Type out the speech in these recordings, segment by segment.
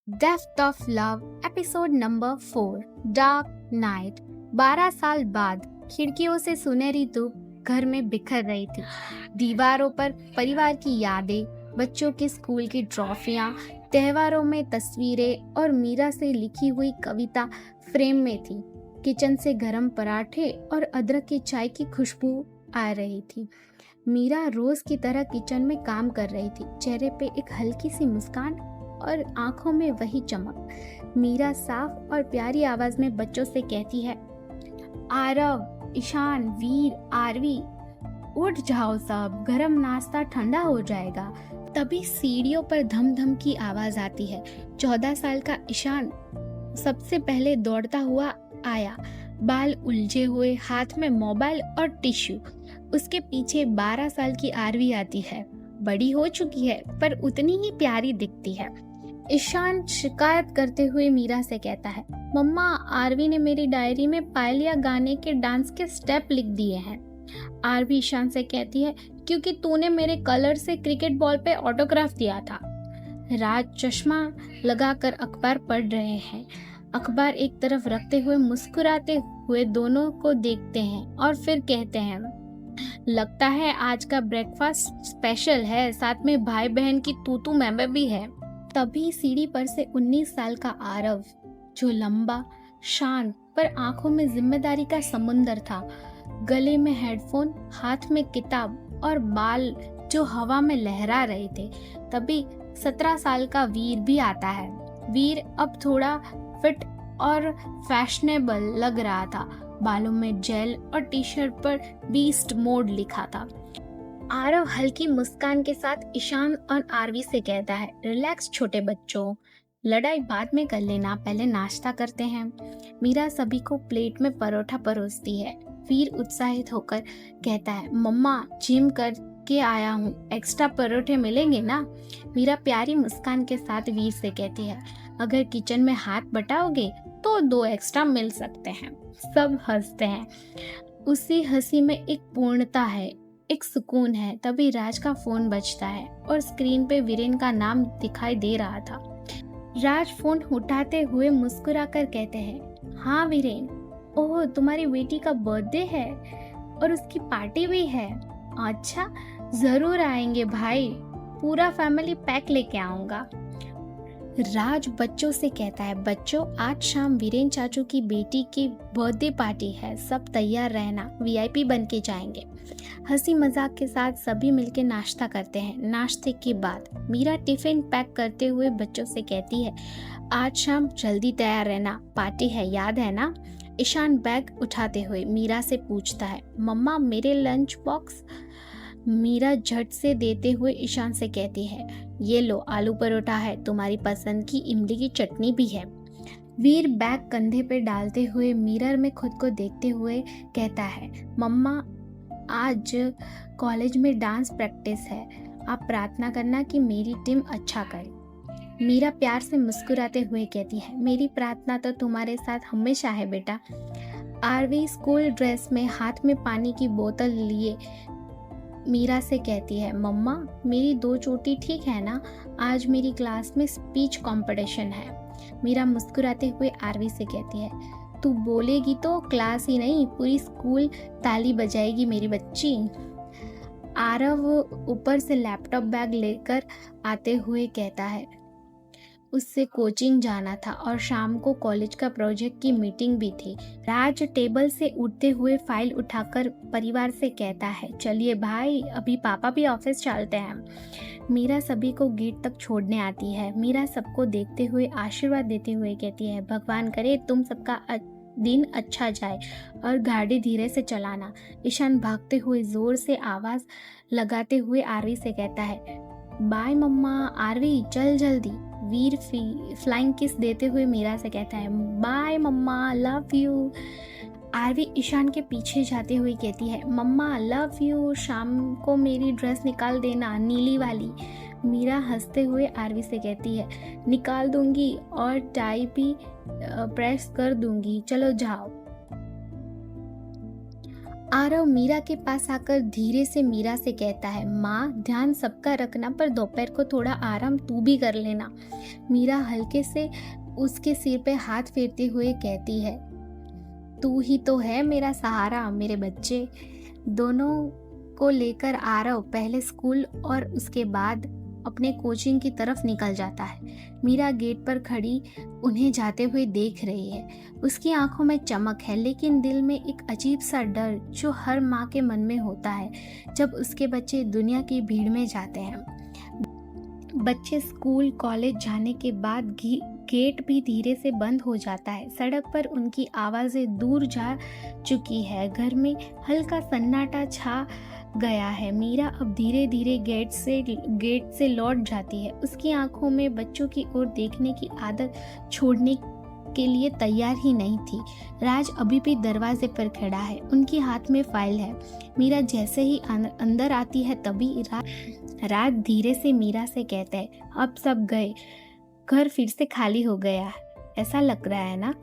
Depth of love episode number 4 dark night. 12 साल बाद खिड़कियों से सुनहरी धूप घर में बिखर रही थी। दीवारों पर परिवार की यादें, बच्चों के स्कूल की ट्रॉफियां, त्योहारों में तस्वीरें और मीरा से लिखी हुई कविता फ्रेम में थी। किचन से गरम पराठे और अदरक की चाय की खुशबू आ रही थी। मीरा रोज की तरह किचन में काम कर रही थी, चेहरे पे एक हल्की सी मुस्कान और आंखों में वही चमक। मीरा साफ और प्यारी आवाज में बच्चों से कहती है, आरव, ईशान, वीर, आरवी, उठ जाओ सब, गरम नाश्ता ठंडा हो जाएगा। तभी सीढ़ियों पर धम धम की आवाज आती है। 14 साल का ईशान सबसे पहले दौड़ता हुआ आया, बाल उलझे हुए, हाथ में मोबाइल और टिश्यू। उसके पीछे 12 साल की आरवी आती है। बड़ी हो चुकी है पर उतनी ही प्यारी दिखती है। ईशान शिकायत करते हुए मीरा से कहता है, मम्मा, आरवी ने मेरी डायरी में पायलिया गाने के डांस के स्टेप लिख दिए हैं। आरवी ईशान से कहती है, क्योंकि तूने मेरे कलर से क्रिकेट बॉल पे ऑटोग्राफ दिया था। राज चश्मा लगाकर अखबार पढ़ रहे हैं। अखबार एक तरफ रखते हुए मुस्कुराते हुए दोनों को देखते हैं और फिर कहते हैं, लगता है आज का ब्रेकफास्ट स्पेशल है, साथ में भाई बहन की तू मैं भी है। तभी सीढ़ी पर से 19 साल का आरव, जो लंबा, शांत पर आंखों में जिम्मेदारी का समुंदर था, गले में हेडफोन, हाथ में किताब और बाल जो हवा में लहरा रहे थे। तभी 17 साल का वीर भी आता है। वीर अब थोड़ा फिट और फैशनेबल लग रहा था। बालों में जेल और टी शर्ट पर बीस्ट मोड लिखा था। आरव हल्की मुस्कान के साथ ईशान और आरवी से कहता है, रिलैक्स छोटे बच्चों, लड़ाई बाद में कर लेना, पहले नाश्ता करते हैं। मीरा सभी को प्लेट में परोठा परोसती है। वीर उत्साहित होकर कहता है, मम्मा, जिम करके आया हूँ, एक्स्ट्रा परोठे मिलेंगे ना? मीरा प्यारी मुस्कान के साथ वीर से कहती है, अगर किचन में हाथ बटाओगे तो 2 एक्स्ट्रा मिल सकते हैं। सब हंसते हैं। उसी हंसी में एक पूर्णता है, एक सुकून है। तभी राज का फोन बजता है और स्क्रीन पे वीरेन का नाम दिखाई दे रहा था। राज फोन उठाते हुए मुस्कुराकर कहते हैं, हाँ वीरेन, ओह, तुम्हारी बेटी का बर्थडे है और उसकी पार्टी भी है। अच्छा, जरूर आएंगे भाई, पूरा फैमिली पैक लेके आऊंगा। राज बच्चों से कहता है, बच्चों, आज शाम वीरेन चाचू की बेटी की बर्थडे पार्टी है, सब तैयार रहना, वीआईपी बन के जाएंगे। हंसी मजाक के साथ सभी मिलकर नाश्ता करते हैं। नाश्ते के बाद मीरा टिफिन पैक करते हुए बच्चों से कहती है, आज शाम जल्दी तैयार रहना, पार्टी है, याद है ना? ईशान बैग उठाते हुए मीरा से पूछता है, मम्मा, मेरे लंच बॉक्स? मीरा झट से देते हुए ईशान से कहती है, ये लो, आलू परोठा है, तुम्हारी पसंद की इमली की चटनी भी है। वीर बैग कंधे पे डालते हुए मिरर में खुद को देखते हुए कहता है, मम्मा, आज कॉलेज में डांस प्रैक्टिस है, आप प्रार्थना करना कि मेरी टीम अच्छा करे। मीरा प्यार से मुस्कुराते हुए कहती है, मेरी प्रार्थना तो तुम्हारे साथ हमेशा है बेटा। आरवी स्कूल ड्रेस में हाथ में पानी की बोतल लिए मीरा से कहती है, मम्मा, मेरी 2 चोटी ठीक है ना? आज मेरी क्लास में स्पीच कंपटीशन है। मीरा मुस्कुराते हुए आरवी से कहती है, तू बोलेगी तो क्लास ही नहीं, पूरी स्कूल ताली बजाएगी मेरी बच्ची। आरव ऊपर से लैपटॉप बैग लेकर आते हुए कहता है, उससे कोचिंग जाना था और शाम को कॉलेज का प्रोजेक्ट की मीटिंग भी थी। राज टेबल से उठते हुए फाइल उठाकर परिवार से कहता है, चलिए भाई, अभी पापा भी ऑफिस चलते हैं। मीरा सभी को गेट तक छोड़ने आती है। मीरा सबको देखते हुए आशीर्वाद देते हुए कहती है, भगवान करे तुम सबका दिन अच्छा जाए और गाड़ी धीरे से चलाना। ईशान भागते हुए जोर से आवाज लगाते हुए आरवी से कहता है, बाय मम्मा, आरवी चल जल्दी। वीर फ्लाइंग किस देते हुए मीरा से कहता है, bye mamma, love you. Aarvi Ishaan के पीछे जाते हुए कहती है, मम्मा, लव यू, शाम को मेरी ड्रेस निकाल देना, नीली वाली। मीरा हंसते हुए आरवी से कहती है, निकाल दूंगी और टाई भी प्रेस कर दूंगी, चलो जाओ। आरव मीरा के पास आकर धीरे से मीरा से कहता है, माँ ध्यान सबका रखना, पर दोपहर को थोड़ा आराम तू भी कर लेना। मीरा हल्के से उसके सिर पे हाथ फेरते हुए कहती है, तू ही तो है मेरा सहारा मेरे बच्चे। दोनों को लेकर आरव पहले स्कूल और उसके बाद अपने कोचिंग की तरफ निकल जाता है। मीरा गेट पर खड़ी उन्हें जाते हुए देख रही है। उसकी आंखों में चमक है, लेकिन दिल में एक अजीब सा डर जो हर माँ के मन में होता है जब उसके बच्चे दुनिया की भीड़ में जाते हैं। बच्चे स्कूल कॉलेज जाने के बाद गेट भी धीरे से बंद हो जाता है। सड़क पर उनकी आवाज़ें दूर जा चुकी है। घर में हल्का सन्नाटा छा गया है। मीरा अब धीरे धीरे गेट से लौट जाती है। उसकी आंखों में बच्चों की ओर देखने की आदत छोड़ने के लिए तैयार ही नहीं थी। राज अभी भी दरवाजे पर खड़ा है, उनकी हाथ में फाइल है। मीरा जैसे ही अंदर आती है तभी राज धीरे से मीरा से कहता है, अब सब गए, घर फिर से खाली हो गया है, ऐसा लग रहा है ना।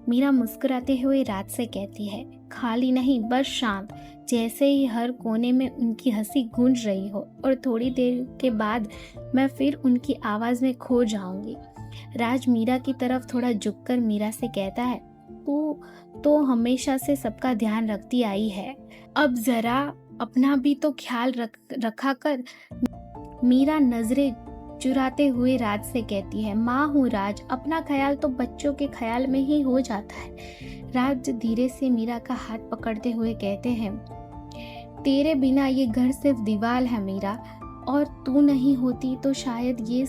मीरा मुस्कुराते हुए राज से कहती है, खाली नहीं बस शांत, जैसे ही हर कोने में उनकी हंसी गूंज रही हो और थोड़ी देर के बाद मैं फिर उनकी आवाज़ में खो जाऊंगी। राज मीरा की तरफ थोड़ा झुककर मीरा से कहता है, तू तो हमेशा से सबका ध्यान रखती आई है, अब जरा अपना भी तो ख्याल रखा कर। मीरा नजरें चुराते हुए राज से कहती है, माँ हूँ राज, अपना ख्याल तो बच्चों के ख्याल में ही हो जाता है। राज धीरे से मीरा का हाथ पकड़ते हुए कहते हैं, तेरे बिना ये घर सिर्फ दीवार है मीरा, और तू नहीं होती तो शायद ये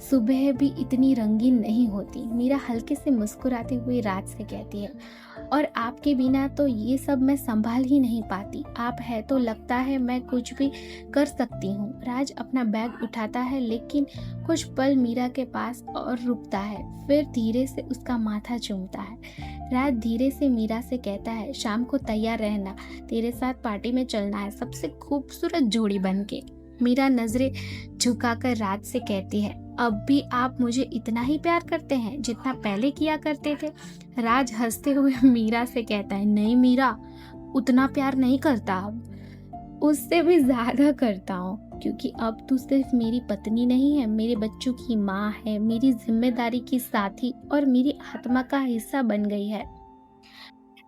सुबह भी इतनी रंगीन नहीं होती। मीरा हल्के से मुस्कुराते हुए राज से कहती है, और आपके बिना तो ये सब मैं संभाल ही नहीं पाती, आप है तो लगता है मैं कुछ भी कर सकती हूँ। राज अपना बैग उठाता है, लेकिन कुछ पल मीरा के पास और रुकता है, फिर धीरे से उसका माथा चूमता है। राज धीरे से मीरा से कहता है, शाम को तैयार रहना, तेरे साथ पार्टी में चलना है, सबसे खूबसूरत जोड़ी बनके। मीरा नजरें झुकाकर राज से कहती है, अब भी आप मुझे इतना ही प्यार करते हैं जितना पहले किया करते थे। राज हंसते हुए मीरा से कहता है, नहीं मीरा, उतना प्यार नहीं करता, अब उससे भी ज्यादा करता हूँ, क्योंकि अब तू सिर्फ मेरी पत्नी नहीं है, मेरे बच्चों की माँ है, मेरी जिम्मेदारी की साथी और मेरी आत्मा का हिस्सा बन गई है।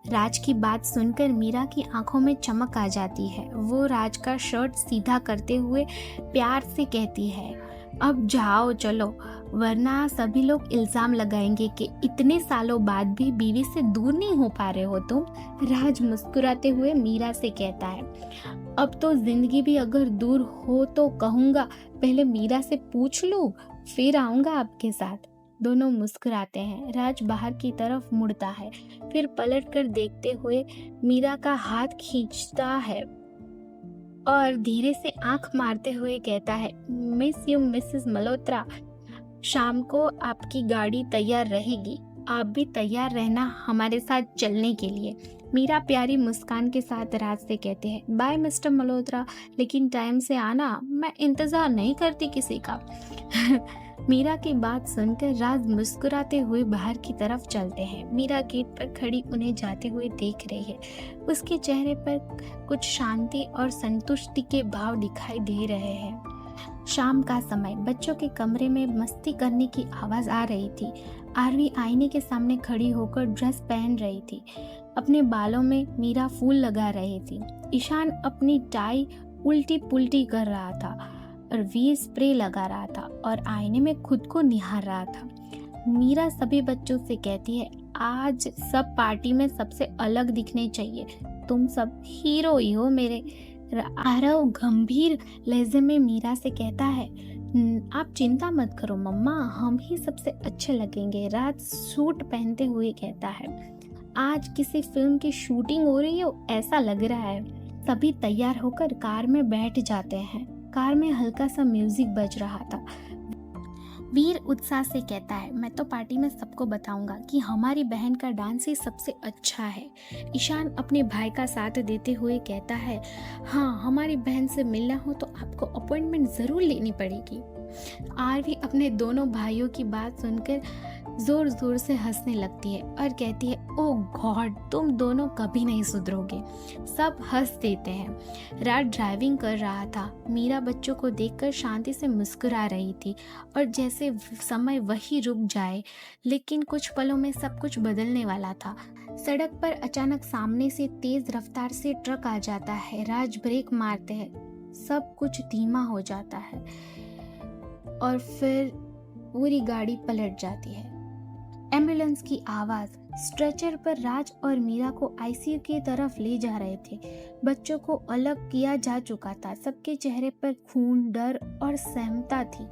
राज की बात सुनकर मीरा की आंखों में चमक आ जाती है। वो राज का शर्ट सीधा करते हुए प्यार से कहती है, अब जाओ चलो, वरना सभी लोग इल्जाम लगाएंगे कि इतने सालों बाद भी बीवी से दूर नहीं हो पा रहे हो तुम। राज मुस्कुराते हुए मीरा से कहता है, अब तो जिंदगी भी अगर दूर हो तो कहूँगा, पहले मीरा से पूछ लूँ, फिर आऊँगा आपके साथ। दोनों मुस्कुराते हैं। राज बाहर की तरफ मुड़ता है, फिर पलट कर देखते हुए मीरा का हाथ खींचता है और धीरे से आंख मारते हुए कहता है, मिस यू मिसेस मल्होत्रा, शाम को आपकी गाड़ी तैयार रहेगी, आप भी तैयार रहना हमारे साथ चलने के लिए। मीरा प्यारी मुस्कान के साथ राज से कहते हैं, बाय मिस्टर मल्होत्रा, लेकिन टाइम से आना, मैं इंतजार नहीं करती किसी का। मीरा की बात सुनकर राज मुस्कुराते हुए बाहर की तरफ चलते हैं। मीरा गेट पर खड़ी उन्हें जाते हुए देख रही है। उसके चेहरे पर कुछ शांति और संतुष्टि के भाव दिखाई दे रहे हैं। शाम का समय, बच्चों के कमरे में मस्ती करने की आवाज आ रही थी। आरवी आईने के सामने खड़ी होकर ड्रेस पहन रही थी। अपने बालों में मीरा फूल लगा रही थी। ईशान अपनी टाई उल्टी पुल्टी कर रहा था और वीर स्प्रे लगा रहा था और आईने में खुद को निहार रहा था। मीरा सभी बच्चों से कहती है, आज सब पार्टी में सबसे अलग दिखने चाहिए, तुम सब हीरो ही हो मेरे। आरव गंभीर लहजे में मीरा से कहता है, आप चिंता मत करो मम्मा, हम ही सबसे अच्छे लगेंगे। राज सूट पहनते हुए कहता है, आज किसी फिल्म की शूटिंग हो रही हो ऐसा लग रहा है। सभी तैयार होकर कार में बैठ जाते हैं। कार में हल्का सा म्यूजिक बज रहा था। वीर उत्साह से कहता है, मैं तो पार्टी में सबको बताऊंगा कि हमारी बहन का डांस ही सबसे अच्छा है। ईशान अपने भाई का साथ देते हुए कहता है, हाँ, हमारी बहन से मिलना हो तो आपको अपॉइंटमेंट जरूर लेनी पड़ेगी। आरवी अपने दोनों भाइयों की बात सुनकर जोर जोर से हंसने लगती है और कहती है, ओ गॉड, तुम दोनों कभी नहीं सुधरोगे। सब हंस देते हैं। राज ड्राइविंग कर रहा था। मीरा बच्चों को देखकर शांति से मुस्कुरा रही थी और जैसे समय वही रुक जाए, लेकिन कुछ पलों में सब कुछ बदलने वाला था। सड़क पर अचानक सामने से तेज रफ्तार से ट्रक आ जाता है। राज ब्रेक मारते हैं, सब कुछ धीमा हो जाता है और फिर पूरी गाड़ी पलट जाती है। एम्बुलेंस की आवाज। स्ट्रेचर पर राज और मीरा को आईसीयू की तरफ ले जा रहे थे। बच्चों को अलग किया जा चुका था। सबके चेहरे पर खून, डर और सहमता थी।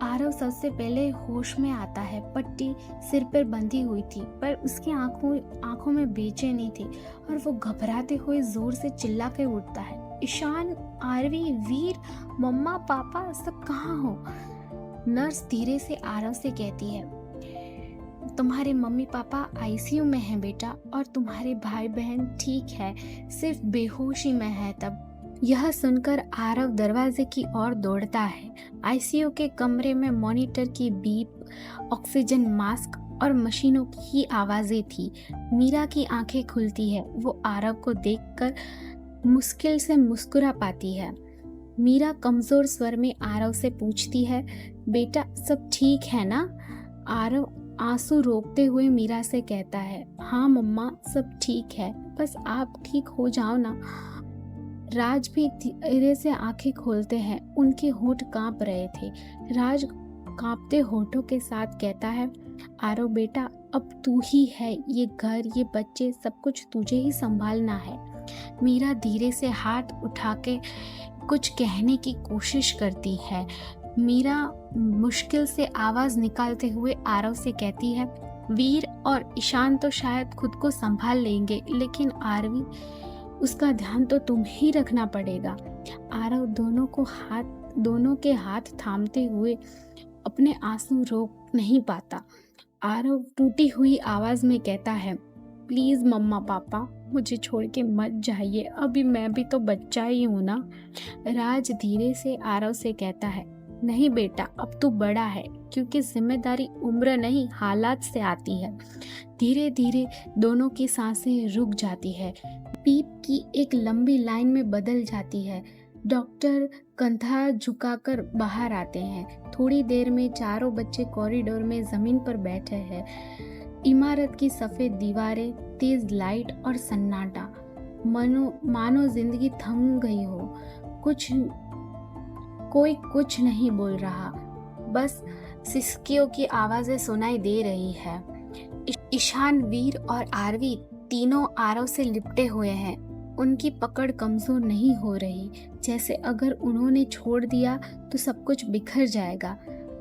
आरव सबसे पहले होश में आता है। पट्टी सिर पर बंधी हुई थी, पर उसकी आंखों में बेचैनी थी और वो घबराते हुए जोर से चिल्ला के उठता है, ईशान, आरवी, वीर, मम्मा, पापा, सब कहाँ हो? नर्स धीरे से आरव से कहती है, तुम्हारे मम्मी पापा आईसीयू में हैं बेटा, और तुम्हारे भाई बहन ठीक है, सिर्फ बेहोशी में है। तब यह सुनकर आरव दरवाजे की ओर दौड़ता है। आईसीयू के कमरे में मॉनिटर की बीप, ऑक्सीजन मास्क और मशीनों की आवाजें थी। मीरा की आंखें खुलती है। वो आरव को देखकर मुश्किल से मुस्कुरा पाती है। मीरा कमजोर स्वर में आरव से पूछती है, बेटा सब ठीक है ना? आरव आंसू रोकते हुए मीरा से कहता है, हाँ मम्मा, सब ठीक है, बस आप ठीक हो जाओ ना। राज भी धीरे से आंखें खोलते हैं। उनके होंठ कांप रहे थे। राज कांपते होठों के साथ कहता है, आरव बेटा, अब तू ही है। ये घर, ये बच्चे, सब कुछ तुझे ही संभालना है। मीरा धीरे से हाथ उठा के कुछ कहने की कोशिश करती है। मीरा मुश्किल से आवाज निकालते हुए आरव से कहती है, वीर और ईशान तो शायद खुद को संभाल लेंगे, लेकिन आरवी, उसका ध्यान तो तुम ही रखना पड़ेगा। आरव दोनों के हाथ थामते हुए अपने आंसू रोक नहीं पाता। आरव टूटी हुई आवाज में कहता है, प्लीज मम्मा पापा, मुझे छोड़ के मत जाइए, अभी मैं भी तो बच्चा ही हूँ ना। राज धीरे से आरव से कहता है, नहीं बेटा, अब तू बड़ा है, क्योंकि जिम्मेदारी उम्र नहीं हालात से आती है। धीरे धीरे दोनों की सांसें रुक जाती है। पीप की एक लंबी लाइन में बदल जाती है। डॉक्टर कंधा झुकाकर बाहर आते हैं। थोड़ी देर में चारों बच्चे कॉरिडोर में जमीन पर बैठे हैं। इमारत की सफेद दीवारें, तेज लाइट और सन्नाटा, मानो जिंदगी थम गई हो। कोई कुछ नहीं बोल रहा, बस सिसकियों की आवाजें सुनाई दे रही है। ईशान, वीर और आरवी तीनों आरव से लिपटे हुए हैं। उनकी पकड़ कमजोर नहीं हो रही, जैसे अगर उन्होंने छोड़ दिया तो सब कुछ बिखर जाएगा।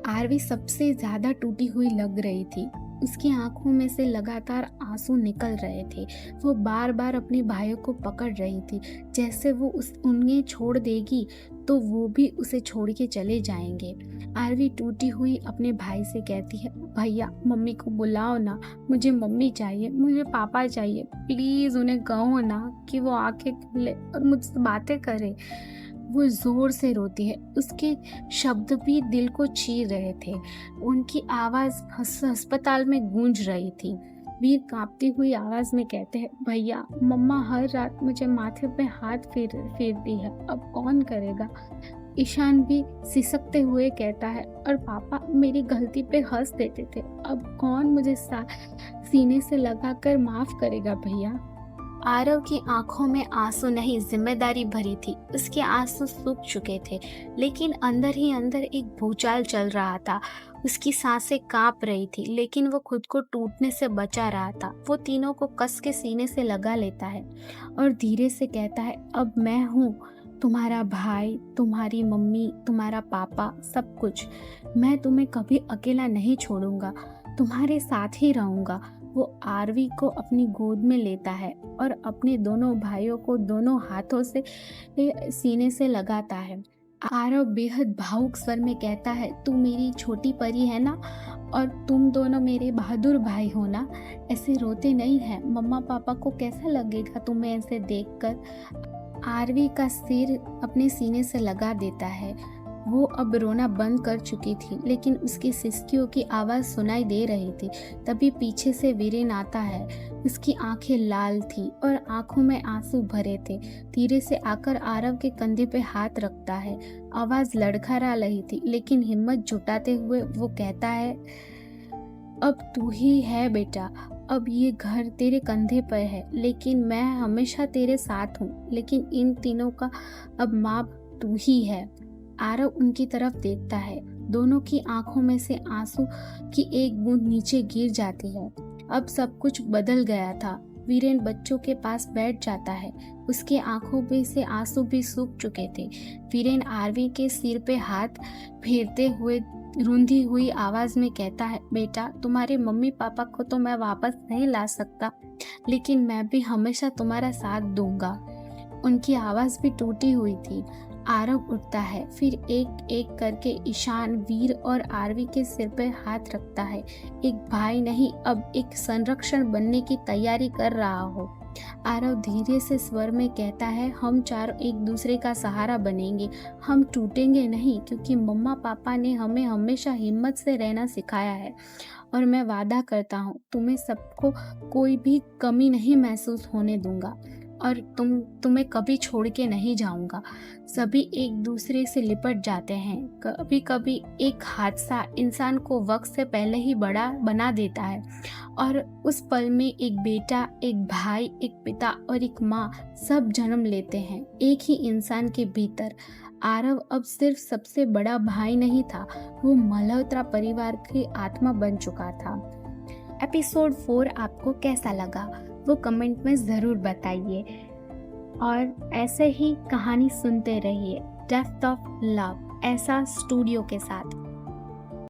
आरवी सबसे ज्यादा टूटी हुई लग रही थी। उसकी आंखों में से लगातार आंसू निकल रहे थे। वो बार बार अपने भाइयों को पकड़ रही थी, जैसे वो उन्हें छोड़ देगी तो वो भी उसे छोड़ के चले जाएंगे। आरवी टूटी हुई अपने भाई से कहती है, भैया मम्मी को बुलाओ ना, मुझे मम्मी चाहिए, मुझे पापा चाहिए, प्लीज उन्हें कहो ना कि वो आंखें खोले और मुझसे बातें करे। वो जोर से रोती है। उसके शब्द भी दिल को चीर रहे थे। उनकी आवाज अस्पताल में गूंज रही थी। वीर कांपती हुई आवाज में कहते हैं, भैया मम्मा हर रात मुझे माथे पे हाथ फेरती है, अब कौन करेगा? ईशान भी सिसकते हुए कहता है, और पापा मेरी गलती पे हंस देते थे, अब कौन मुझे सीने से लगाकर माफ करेगा भैया? आरव की आंखों में आंसू नहीं, जिम्मेदारी भरी थी। उसके आंसू सूख चुके थे, लेकिन अंदर ही अंदर एक भूचाल चल रहा था। उसकी सांसें कांप रही थी, लेकिन वो खुद को टूटने से बचा रहा था। वो तीनों को कस के सीने से लगा लेता है और धीरे से कहता है, अब मैं हूँ तुम्हारा भाई, तुम्हारी मम्मी, तुम्हारा पापा, सब कुछ। मैं तुम्हें कभी अकेला नहीं छोड़ूंगा, तुम्हारे साथ ही रहूंगा। वो आरवी को अपनी गोद में लेता है और अपने दोनों भाइयों को दोनों हाथों से सीने से लगाता है। आरव बेहद भावुक स्वर में कहता है, तू मेरी छोटी परी है ना, और तुम दोनों मेरे बहादुर भाई हो ना। ऐसे रोते नहीं हैं। मम्मा पापा को कैसा लगेगा तुम्हें ऐसे देखकर? आरवी का सिर अपने सीने से लगा देता है। वो अब रोना बंद कर चुकी थी, लेकिन उसकी सिसकियों की आवाज़ सुनाई दे रही थी। तभी पीछे से वीरेन आता है। उसकी आंखें लाल थी और आंखों में आंसू भरे थे। धीरे से आकर आरव के कंधे पे हाथ रखता है। आवाज़ लड़खड़ा रही थी, लेकिन हिम्मत जुटाते हुए वो कहता है, अब तू ही है बेटा, अब ये घर तेरे कंधे पर है, लेकिन मैं हमेशा तेरे साथ हूँ। लेकिन इन तीनों का अब माँ तू ही है। आरव उनकी तरफ देखता है। दोनों की आंखों में से आंसू की एक बूंद नीचे गिर जाती है। अब सब कुछ बदल गया था। वीरेन बच्चों के पास बैठ जाता है। उसके आंखों में से आंसू भी सूख चुके थे। वीरेन आरवी के सिर पे हाथ फेरते हुए रूंधी हुई आवाज में कहता है, बेटा तुम्हारे मम्मी पापा को तो मैं वापस नहीं ला सकता, लेकिन मैं भी हमेशा तुम्हारा साथ दूंगा। उनकी आवाज भी टूटी हुई थी। आरव उठता है, फिर एक एक करके ईशान, वीर और आरवी के सिर पर हाथ रखता है। एक भाई नहीं, अब एक संरक्षण बनने की तैयारी कर रहा हो। आरव धीरे से स्वर में कहता है, हम चारों एक दूसरे का सहारा बनेंगे, हम टूटेंगे नहीं, क्योंकि मम्मा पापा ने हमें हमेशा हिम्मत से रहना सिखाया है। और मैं वादा करता हूँ तुम्हें सबको कोई भी कमी नहीं महसूस होने दूंगा, और तुम्हें कभी छोड़ के नहीं जाऊंगा। सभी एक दूसरे से लिपट जाते हैं। कभी कभी एक हादसा इंसान को वक्त से पहले ही बड़ा बना देता है, और उस पल में एक बेटा, एक भाई, एक पिता और एक माँ सब जन्म लेते हैं एक ही इंसान के भीतर। आरव अब सिर्फ सबसे बड़ा भाई नहीं था, वो मल्होत्रा परिवार की आत्मा बन चुका था। एपिसोड 4 आपको कैसा लगा वो कमेंट में ज़रूर बताइए, और ऐसे ही कहानी सुनते रहिए डेप्थ ऑफ लव ऐसा स्टूडियो के साथ।